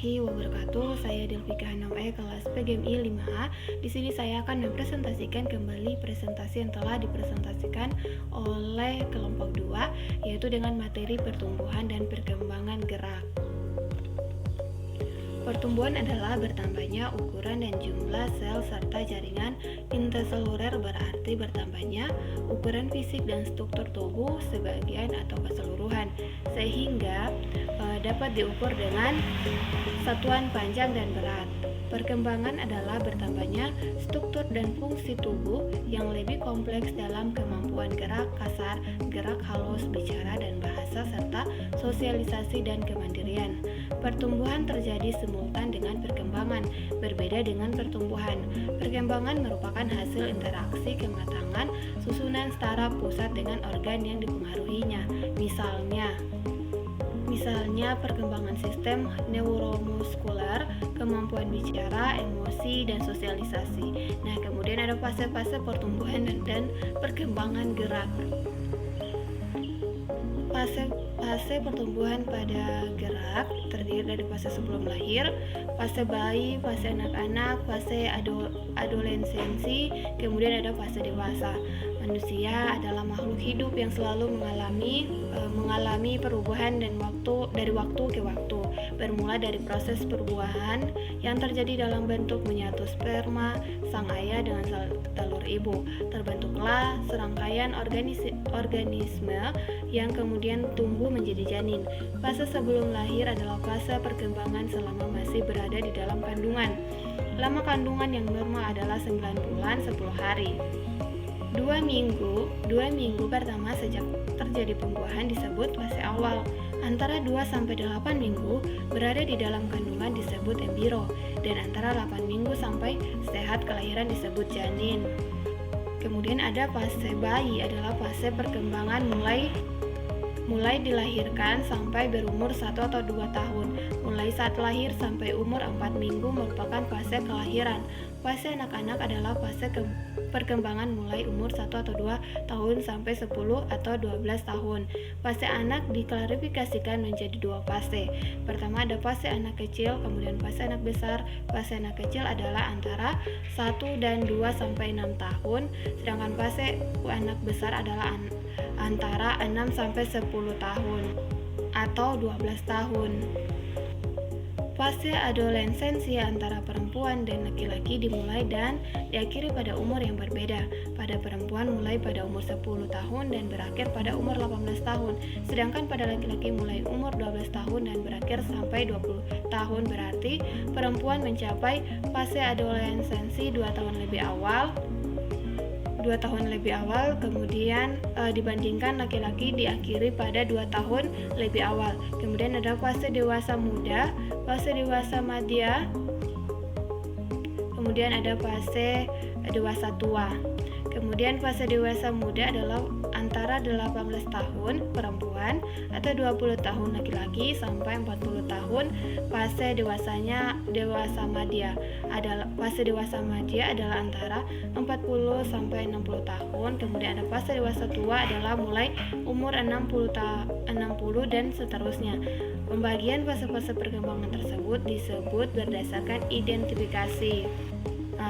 warahmatullahi wabarakatuh. Saya Delvika Hanam kelas PGMI 5A. Di sini saya akan mempresentasikan kembali presentasi yang telah dipresentasikan oleh kelompok 2, yaitu dengan materi pertumbuhan dan perkembangan gerak. Pertumbuhan adalah bertambahnya ukuran dan jumlah sel serta jaringan intraseluler, berarti bertambahnya ukuran fisik dan struktur tubuh sebagian atau keseluruhan, sehingga dapat diukur dengan satuan panjang dan berat. Perkembangan adalah bertambahnya struktur dan fungsi tubuh yang lebih kompleks dalam kemampuan gerak kasar, gerak halus, bicara dan bahasa, serta sosialisasi dan kemandirian. Pertumbuhan terjadi simultan dengan perkembangan, berbeda dengan pertumbuhan. Perkembangan merupakan hasil interaksi kematangan susunan setara pusat dengan organ yang dipengaruhinya. Misalnya perkembangan sistem neuromuskuler, kemampuan bicara, emosi, dan sosialisasi. Nah, kemudian ada fase-fase pertumbuhan dan perkembangan gerak. Fase pertumbuhan pada gerak terdiri dari fase sebelum lahir, fase bayi, fase anak-anak, fase adolesensi, kemudian ada fase dewasa. Manusia adalah makhluk hidup yang selalu mengalami perubahan dari waktu ke waktu, bermula dari proses perbuahan yang terjadi dalam bentuk menyatu sperma sang ayah dengan sel telur ibu. Terbentuklah serangkaian organisme yang kemudian tumbuh menjadi janin. Fase sebelum lahir adalah fase perkembangan selama masih berada di dalam kandungan. Lama kandungan yang normal adalah 9 bulan 10 hari. 2 minggu pertama sejak terjadi pembuahan disebut fase awal. Antara 2-8 minggu berada di dalam kandungan disebut embrio, dan antara 8 minggu sampai sehat kelahiran disebut janin. Kemudian ada fase bayi, adalah fase perkembangan mulai dilahirkan sampai berumur 1 atau 2 tahun. Mulai saat lahir sampai umur 4 minggu merupakan fase kelahiran. Fase anak-anak adalah fase perkembangan mulai umur 1 atau 2 tahun sampai 10 atau 12 tahun. Fase anak diklarifikasikan menjadi 2 fase. Pertama ada fase anak kecil, kemudian fase anak besar. Fase anak kecil adalah antara 1 dan 2 sampai 6 tahun, sedangkan fase anak besar adalah antara 6 sampai 10 tahun atau 12 tahun. Fase adolescensi antara perempuan dan laki-laki dimulai dan diakhiri pada umur yang berbeda. Pada perempuan mulai pada umur 10 tahun dan berakhir pada umur 18 tahun, sedangkan pada laki-laki mulai umur 12 tahun dan berakhir sampai 20 tahun. Berarti perempuan mencapai fase adolescensi 2 tahun lebih awal, kemudian dibandingkan laki-laki diakhiri pada 2 tahun lebih awal. Kemudian ada fase dewasa muda, fase dewasa madya, kemudian ada fase dewasa tua. Kemudian fase dewasa muda adalah antara 18 tahun perempuan atau 20 tahun laki-laki sampai 40 tahun. Fase dewasa madya adalah antara 40 sampai 60 tahun. Kemudian ada fase dewasa tua adalah mulai umur 60 dan seterusnya. Pembagian fase-fase perkembangan tersebut disebut berdasarkan identifikasi.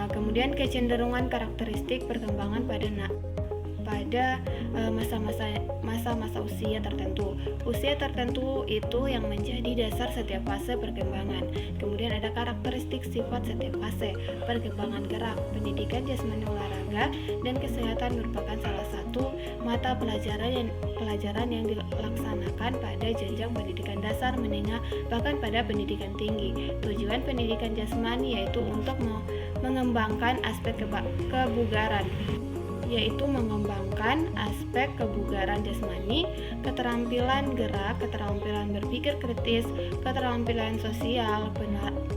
Kemudian kecenderungan karakteristik perkembangan pada masa-masa usia tertentu. Usia tertentu itu yang menjadi dasar setiap fase perkembangan. Kemudian ada karakteristik sifat setiap fase perkembangan gerak. Pendidikan jasmani, olahraga, dan kesehatan merupakan salah satu mata pelajaran yang dilaksanakan pada jenjang pendidikan dasar, menengah, bahkan pada pendidikan tinggi. Tujuan pendidikan jasmani yaitu untuk mengembangkan aspek kebugaran, yaitu mengembangkan aspek kebugaran jasmani, keterampilan gerak, keterampilan berpikir kritis, keterampilan sosial,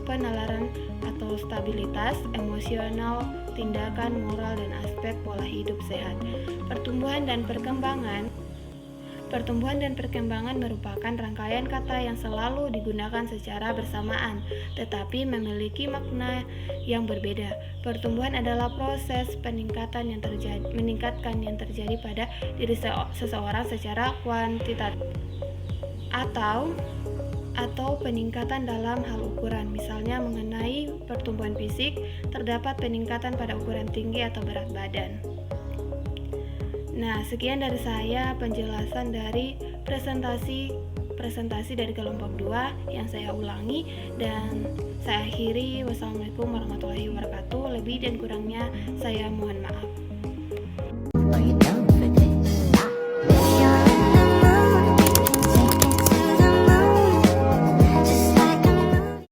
penalaran atau stabilitas emosional, tindakan moral, dan aspek pola hidup sehat. Pertumbuhan dan perkembangan merupakan rangkaian kata yang selalu digunakan secara bersamaan, tetapi memiliki makna yang berbeda. Pertumbuhan adalah proses meningkatkan yang terjadi pada diri seseorang secara kuantitatif atau peningkatan dalam hal ukuran. Misalnya mengenai pertumbuhan fisik, terdapat peningkatan pada ukuran tinggi atau berat badan. Nah, sekian dari saya penjelasan dari presentasi dari kelompok 2 yang saya ulangi dan saya akhiri. Wassalamualaikum warahmatullahi wabarakatuh. Lebih dan kurangnya saya mohon maaf.